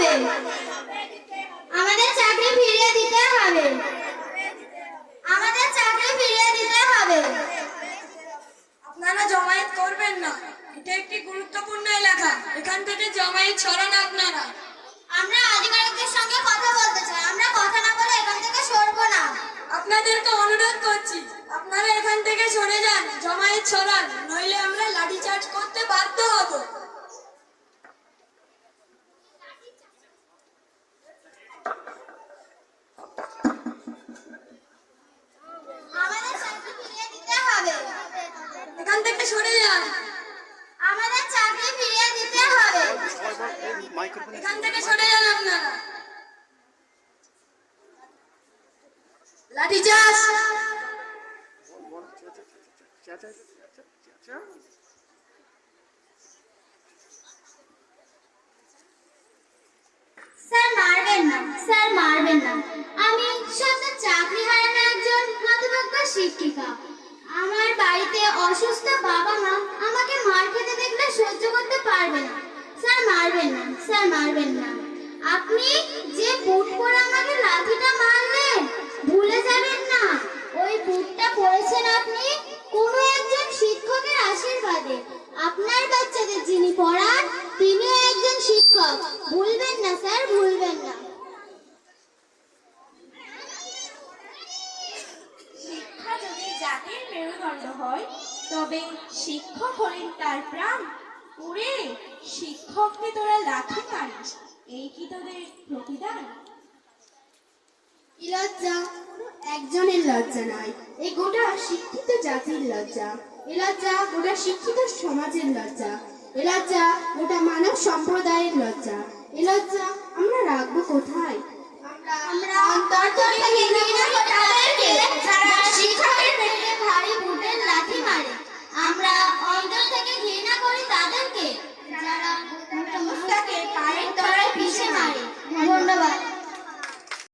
হবে, আমাদের চাকরি ফিরিয়ে দিতে হবে, আমাদের চাকরি ফিরিয়ে দিতে হবে। আপনারা জমায়েত করবেন না, এটা একটি গুরুত্বপূর্ণ এলাকা, এখান থেকে জমায়েত সরান আপনারা। আমরা আধিকারিকদের সঙ্গে কথা বলতে চাই, আমরা কথা না বলে এখান থেকে সরবো না। আপনাদেরকে অনুরোধ করছি, আপনারা এখান থেকে সরে যান, জমায়েত সরান, নইলে আমরা লাঠিচার্জ করতে বাধ্য হব। আমাদের চাকরি ফিরিয়ে দিতে হবে, এখান থেকে সরে যান, আমাদের চাকরি ফিরিয়ে দিতে হবে, এখান থেকে সরে যান আপনারা। লাঠিচার্জ। স্যার মারবেন না, স্যার মারবেন না। আমি সদ্য চাকরি হারানো একজন হতভাগ্য শিক্ষিকা। আমার বাড়িতে অসুস্থ বাবা মা আমাকে মার খেতে দেখলে সহ্য করতে পারবে না। স্যার মারবেন না, স্যার মারবেন না। আপনি যে বুট পরে আমাকে লাঠিটা মারলেন, ভুলে যাবেন না। ওই বুটটা পরেছেন আপনি কোনো একজন শিক্ষকের আশীর্বাদে। আপনার বাচ্চাদের যিনি পড়ান তিনিও একজন শিক্ষক। ভুলবেন না স্যার, ভুলবেন না। শিক্ষা যদি জাতির মেরুদণ্ড হয়, তবে শিক্ষক হলেন তার প্রাণ। ওরে, শিক্ষককে তোরা লাঠি মারিস, এই কি তোদের প্রতিদান? এই লজ্জা কোনো একজনের লজ্জা নয়, এই গোটা শিক্ষিত জাতির লজ্জা। এই লজ্জা গোটা শিক্ষিত সমাজের লজ্জা। এই লজ্জা গোটা মানব সম্প্রদায়ের লজ্জা।